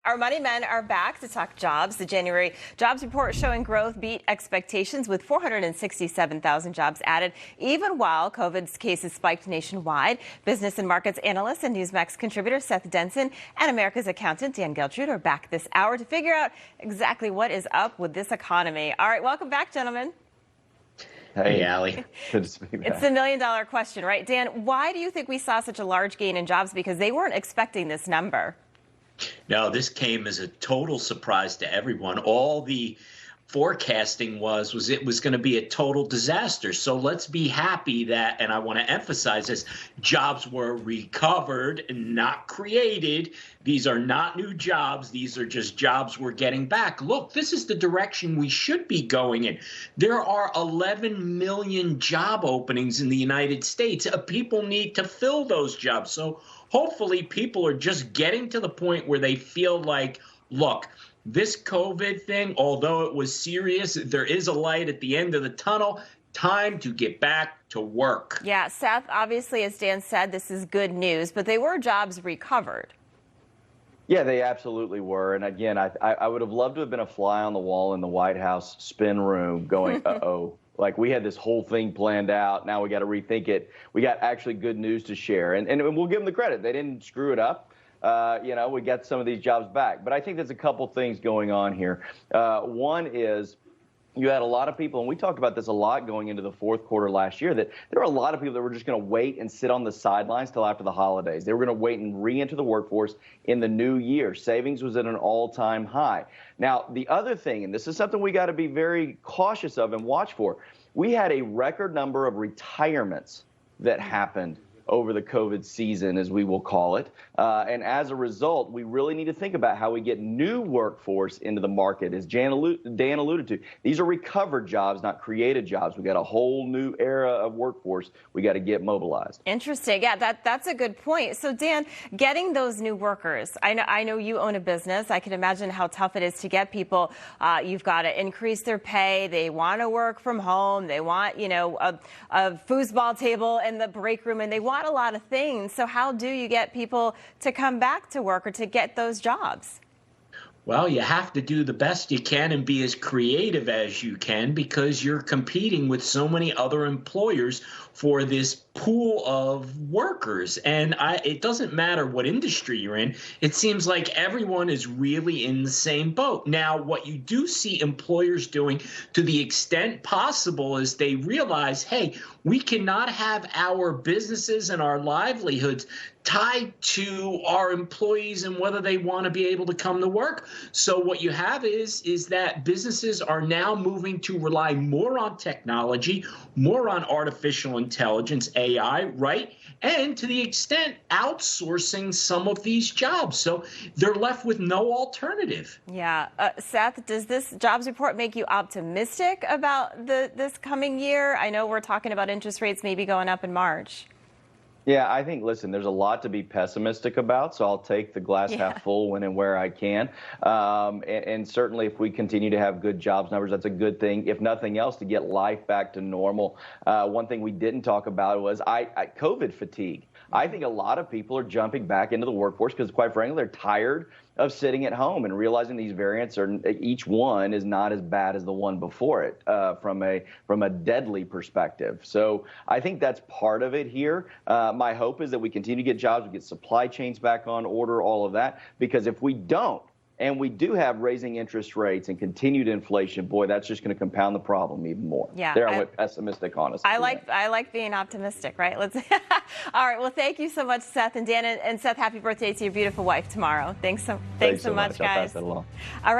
Our money men are back to talk jobs. The January jobs report showing growth beat expectations with 467,000 jobs added, even while COVID's cases spiked nationwide. Business and markets analyst and NewsMax contributor Seth Denson and America's accountant Dan Geltrude are back this hour to figure out exactly what is up with this economy. All right, welcome back, gentlemen. Hey, Allie. Good to be back. It's the million-dollar question, right? Dan, why do you think we saw such a large gain in jobs? Because they weren't expecting this number. No, this came as a total surprise to everyone. All the forecasting was it was going to be a total disaster. So let's be happy that, and I want to emphasize this, jobs were recovered and not created. These are not new jobs. These are just jobs we're getting back. Look, this is the direction we should be going in. There are 11 million job openings in the United States. People need to fill those jobs. So hopefully people are just getting to the point where they feel like, look, this COVID thing, although it was serious, there is a light at the end of the tunnel. Time to get back to work. Yeah, Seth, obviously, as Dan said, this is good news, but they were jobs recovered. Yeah, they absolutely were. And again, I would have loved to have been a fly on the wall in the White House spin room going, uh-oh. Like, we had this whole thing planned out. Now we got to rethink it. We got actually good news to share. And we'll give them the credit. They didn't screw it up. We got some of these jobs back. But I think there's a couple things going on here. One is you had a lot of people, and we talked about this a lot going into the fourth quarter last year, that there were a lot of people that were just going to wait and sit on the sidelines till after the holidays. They were going to wait and re-enter the workforce in the new year. Savings was at an all-time high. Now, the other thing, and this is something we got to be very cautious of and watch for, we had a record number of retirements that happened over the COVID season, as we will call it. And as a result, we really need to think about how we get new workforce into the market. As Dan alluded to, these are recovered jobs, not created jobs. We got a whole new era of workforce we got to get mobilized. Interesting. Yeah, that's a good point. So, Dan, getting those new workers, I know you own a business. I can imagine how tough it is to get people. You've got to increase their pay. They want to work from home. They want, a foosball table in the break room, and they want a lot of things. So how do you get people to come back to work or to get those jobs? Well, you have to do the best you can and be as creative as you can, because you're competing with so many other employers for this pool of workers. And it doesn't matter what industry you're in. It seems like everyone is really in the same boat. Now, what you do see employers doing to the extent possible is they realize, hey, we cannot have our businesses and our livelihoods tied to our employees and whether they want to be able to come to work. So what you have is that businesses are now moving to rely more on technology, more on artificial intelligence, AI, right? And to the extent outsourcing some of these jobs. So they're left with no alternative. Yeah. Seth, does this jobs report make you optimistic about this coming year? I know we're talking about interest rates maybe going up in March. Yeah, I think, listen, there's a lot to be pessimistic about, so I'll take the glass half full when and where I can. And certainly if we continue to have good jobs numbers, that's a good thing, if nothing else, to get life back to normal. One thing we didn't talk about was COVID fatigue. I think a lot of people are jumping back into the workforce because, quite frankly, they're tired of sitting at home and realizing these variants each one is not as bad as the one before it from a deadly perspective. So I think that's part of it here. My hope is that we continue to get jobs, we get supply chains back on order, all of that, because if we don't, and we do have raising interest rates and continued inflation, boy, that's just going to compound the problem even more. Yeah, there I went pessimistic, honestly. I like being optimistic, right? All right. Well, thank you so much, Seth and Dan, and Seth, happy birthday to your beautiful wife tomorrow. Thanks so much, guys. I'll pass that along. All right.